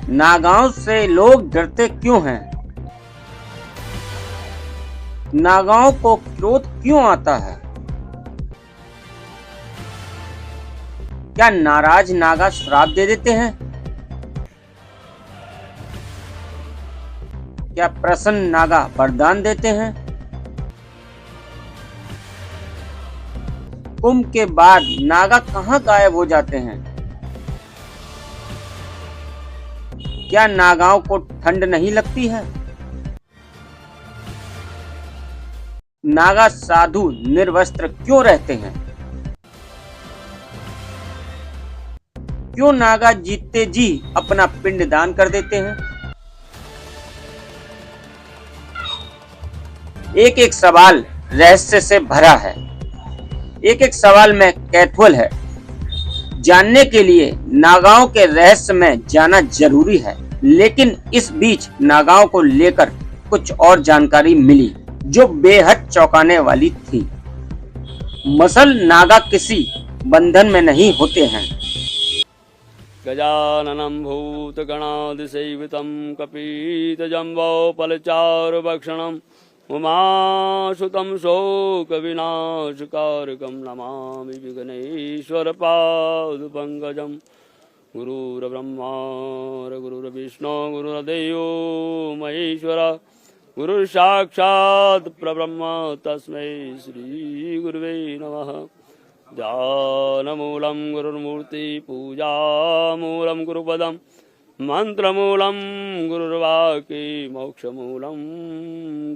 नागाओं से लोग डरते क्यों हैं? नागाओं को क्रोध क्यों आता है? क्या नाराज नागा श्राप दे देते हैं? क्या प्रसन्न नागा वरदान देते हैं? कुंभ के बाद नागा कहां गायब हो जाते हैं? क्या नागाओं को ठंड नहीं लगती है? नागा साधु निर्वस्त्र क्यों रहते हैं? क्यों नागा जीतते जी अपना पिंड दान कर देते हैं? एक एक सवाल रहस्य से भरा है, एक एक सवाल में कैथुअल है। जानने के लिए नागाओं के रहस्य में जाना जरूरी है, लेकिन इस बीच नागाओं को लेकर कुछ और जानकारी मिली जो बेहद चौंकाने वाली थी। मसल नागा किसी बंधन में नहीं होते हैं। गजाननं भूतगणाधिसेवितं कपितजम्बोफलचारुभक्षणम् उमासुतं शोकविनाशकारकं नमामि विघ्नेश्वरपादपङ्कजं। गुरुर्ब्रह्मा गुरुर्विष्णु गुरुर्देवो महेश्वर गुरुर्साक्षात् परब्रह्म तस्मै श्रीगुरुवे नमः। ध्यानमूलं गुरुर्मूर्ति पूजामूलं गुरुपदम् मंत्रमूलम गुरुर्वाक्य मोक्षमूलम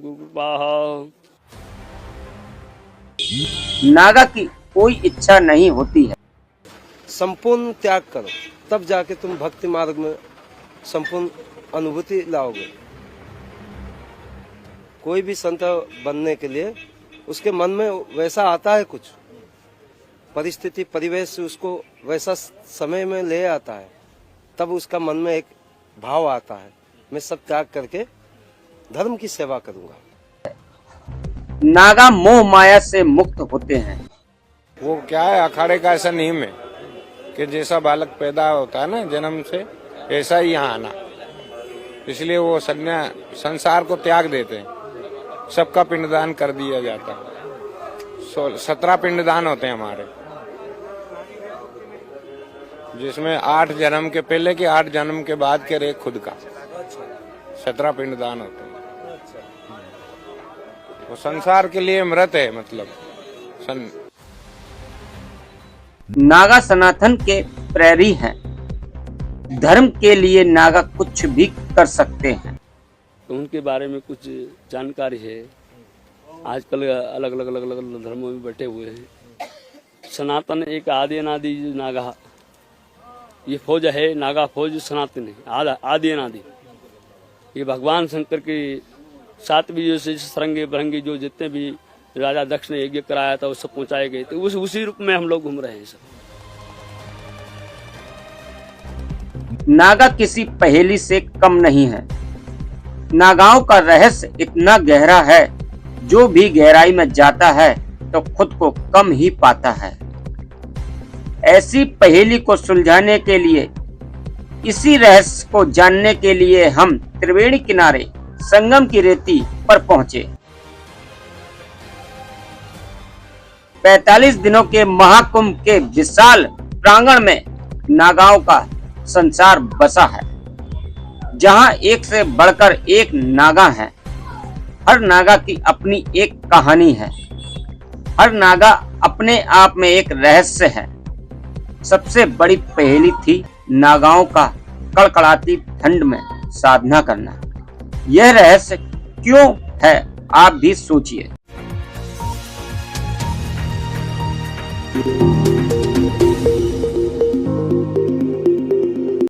गुरुकृपा। नागा की कोई इच्छा नहीं होती है। संपूर्ण त्याग करो, तब जाके तुम भक्ति मार्ग में संपूर्ण अनुभूति लाओगे। कोई भी संत बनने के लिए उसके मन में वैसा आता है, कुछ परिस्थिति परिवेश से उसको वैसा समय में ले आता है, तब उसका मन में एक भाव आता है, मैं सब त्याग करके धर्म की सेवा करूंगा। नागा मोह माया से मुक्त होते हैं। वो क्या है, अखाड़े का ऐसा नियम है कि जैसा बालक पैदा होता है ना जन्म से, ऐसा ही यहाँ आना। इसलिए वो संसार को त्याग देते हैं, सबका पिंडदान कर दिया जाता है। 17 पिंडदान होते हैं हमारे, जिसमें 8 जन्म के पहले के, 8 जन्म के बाद के रे खुद का 17 पिंडदान होते हैं। वो संसार के लिए मृत है, मतलब नागा सनातन के प्रेरी हैं। धर्म के लिए नागा कुछ भी कर सकते हैं। तो उनके बारे में कुछ जानकारी है। आजकल अलग अलग धर्मों में बैठे हुए हैं। सनातन एक आदि अनादि नागा, ये फौज है, नागा फौज सनातन है, आदि अनादि। ये भगवान शंकर की 7 बीजों से सरंगे बरंगे जो जितने भी राजा दक्ष ने यज्ञ कराया था वो सब पहुंचाए गए थे। उसी रूप में हम लोग घूम रहे हैं सब। नागा किसी पहेली से कम नहीं है। नागाओं का रहस्य इतना गहरा है, जो भी गहराई में जाता है तो खुद को कम ही पाता है। ऐसी पहेली को सुलझाने के लिए, इसी रहस्य को जानने के लिए हम त्रिवेणी किनारे संगम की रेती पर पहुंचे। 45 दिनों के महाकुंभ के विशाल प्रांगण में नागाओं का संसार बसा है, जहां एक से बढ़कर एक नागा है। हर नागा की अपनी एक कहानी है। हर नागा अपने आप में एक रहस्य है। सबसे बड़ी पहेली थी नागाओं का कड़कड़ाती ठंड में साधना करना। यह रहस्य क्यों है, आप भी सोचिए।